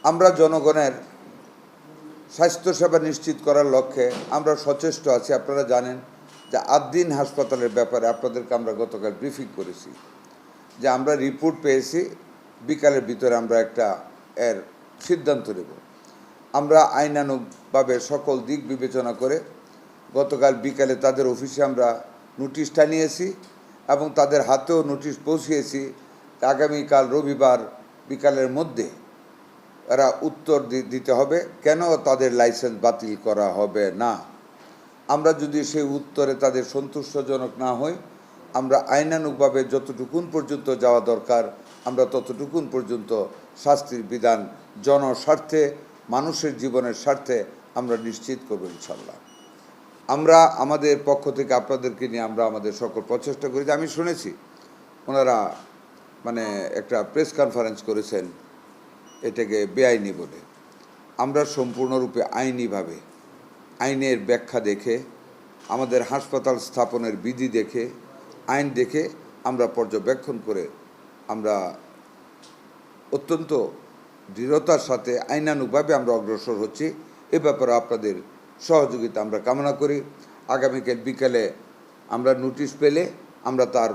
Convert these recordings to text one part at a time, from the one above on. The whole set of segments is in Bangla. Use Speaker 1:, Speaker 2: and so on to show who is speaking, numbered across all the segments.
Speaker 1: আমরা জনগণের স্বাস্থ্যসেবা নিশ্চিত করার লক্ষ্যে আমরা সচেষ্ট আছি। আপনারা জানেন যে আদ্দিন হাসপাতালের ব্যাপারে আপনাদেরকে আমরা গতকাল ব্রিফিং করেছি যে আমরা রিপোর্ট পেয়েছি, বিকালের ভিতরে আমরা একটা এর সিদ্ধান্ত নেব। আমরা আইনানুগভাবে সকল দিক বিবেচনা করে গতকাল বিকালে তাদের অফিসে আমরা নোটিশটা নিয়েছি এবং তাদের হাতেও নোটিশ পৌঁছিয়েছি। আগামীকাল রবিবার বিকালের মধ্যে এরা উত্তর দিতে হবে কেন তাদের লাইসেন্স বাতিল করা হবে না। আমরা যদি সেই উত্তরে তাদের সন্তুষ্টজনক না হই, আমরা আইনানুগভাবে যতটুকুন পর্যন্ত যাওয়া দরকার আমরা ততটুকুন পর্যন্ত শাস্তির বিধান জনস্বার্থে, মানুষের জীবনের স্বার্থে আমরা নিশ্চিত করব ইনশাল্লাহ। আমরা আমাদের পক্ষ থেকে আপনাদেরকে নিয়ে আমরা আমাদের সকল প্রচেষ্টা করি। আমি শুনেছি ওনারা একটা প্রেস কনফারেন্স করেছেন এটাকে বেআইনি বলে। আমরা সম্পূর্ণরূপে আইনিভাবে আইনের ব্যাখ্যা দেখে, আমাদের হাসপাতাল স্থাপনের বিধি দেখে, আইন দেখে আমরা পর্যবেক্ষণ করে আমরা অত্যন্ত দৃঢ়তার সাথে আইনানুগভাবে আমরা অগ্রসর হচ্ছি। এ ব্যাপারে আপনাদের সহযোগিতা আমরা কামনা করি। আগামীকাল বিকালে আমরা নোটিশ পেলে আমরা তার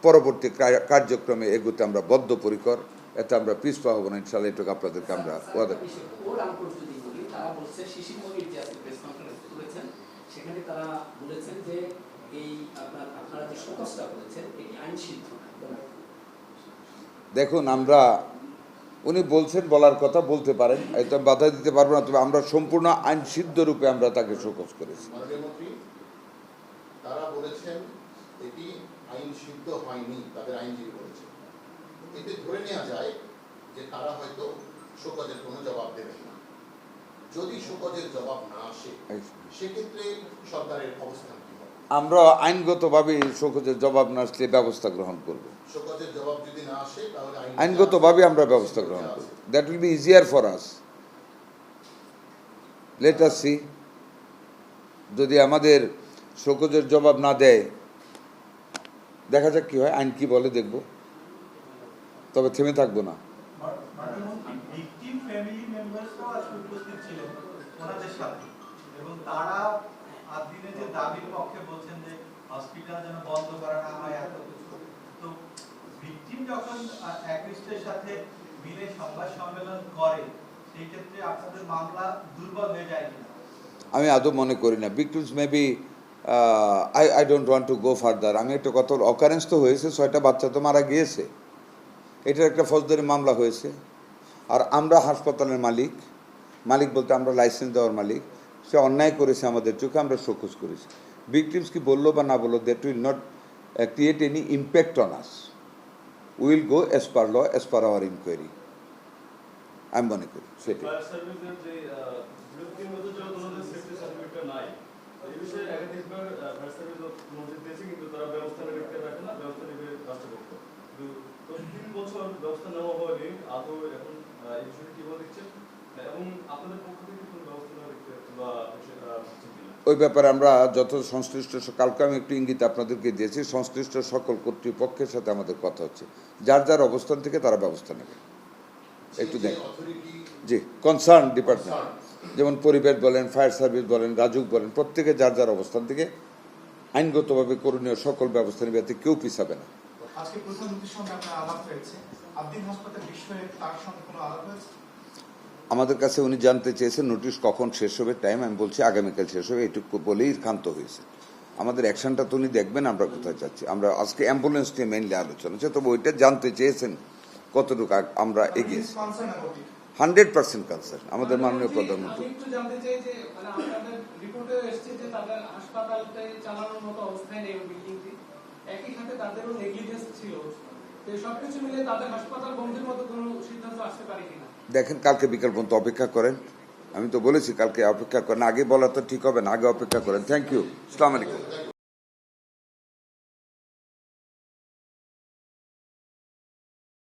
Speaker 1: পরবর্তী কার্যক্রমে এগোতে আমরা বদ্ধপরিকর। এতে আমরা পিছপা হব না ইনশাআল্লাহ। এটুকু আপনাদেরকে আমরা ওয়াদা করি। দেখুন, উনি বলছেন, বলার কথা বলতে পারেন, এটা বাধা দিতে পারবো না, তবে আমরা সম্পূর্ণ আইন সিদ্ধ রূপে আমরা তাকে শোকজ করেছি।
Speaker 2: তারা বলেছেন এটি আইন সিদ্ধ হয়নি, তাদের আইনজীবী বলেছেন। এতে ধরে নেওয়া যায় যে তারা হয়তো শোকজের কোনো জবাব দেবেন না। যদি শোকজের জবাব না আসে সেক্ষেত্রে সরকারের অবস্থান কি হবে?
Speaker 1: আমরা আইনগতভাবে শোকজের জবাব না আসলে ব্যবস্থা গ্রহণ করব।
Speaker 2: শোকজের জবাব যদি না আসে তাহলে
Speaker 1: আইনগতভাবে আমরা ব্যবস্থা গ্রহণ করব। That will be easier for us. Let us see. যদি আমাদের শোকজের জবাব না দেয়, দেখা যাক কি হয়, আইন কি বলে দেখব, তবে থেমে থাকবো না। আমি আদৌ মনে করি না। Victims maybe I don't want to go further. আমি একটা কত অকারেন্স তো হয়েছে, 6টা বাচ্চা তো মারা গিয়েছে, এটার একটা ফৌজদারি মামলা হয়েছে। আর আমরা হাসপাতালের মালিক বলতে আমরা লাইসেন্স দেওয়ার মালিক। সে অন্যায় করেছে আমাদের চোখে, আমরা শোকজ করেছি। ভিকটিমস কি বললো বা না বললো, that will not create any impact on us. Will go as per law, as per our inquiry. আমি মনে করি সেটাই। ওই ব্যাপারে আমরা যত সংশ্লিষ্ট, কালকে আমি একটু ইঙ্গিত আপনাদেরকে দিয়েছি, সংশ্লিষ্ট সকল কর্তৃপক্ষের সাথে আমাদের কথা হচ্ছে। যার যার অবস্থান থেকে তারা ব্যবস্থা নেবে। একটু দেখেন, জি, কনসার্ন ডিপার্টমেন্ট, যেমন পরিবেশ বলেন, ফায়ার সার্ভিস বলেন, রাজুক বলেন, প্রত্যেকে যার যার অবস্থান থেকে আইনগতভাবে করণীয় সকল ব্যবস্থা নেবে, এতে কেউ পিছাবে না। আমাদের কাছে উনি জানতে চেয়েছেন নোটিশ কখন শেষ হবে, টাইম। আমি বলছি আগামীকাল শেষ হবে, এইটুকু বলেই ক্ষান্ত হয়েছে। আমাদের অ্যাকশনটা তো উনি দেখবেন আমরা কোথায় যাচ্ছি। আমরা আজকে অ্যাম্বুলেন্স নিয়ে মেইনলি আলোচনা হচ্ছে, তবে ওইটা জানতে চেয়েছেন কতটুকু আমরা এগিয়েছি। 100% কনসার্ন আমাদের মাননীয় প্রধানমন্ত্রী। দেখেন, কালকে বিকাল পর্যন্ত অপেক্ষা করেন। আমি তো বলেছি কালকে অপেক্ষা করেন, আগে বলা তো ঠিক হবে না, আগে অপেক্ষা করেন। Thank you. আসসালামু আলাইকুম।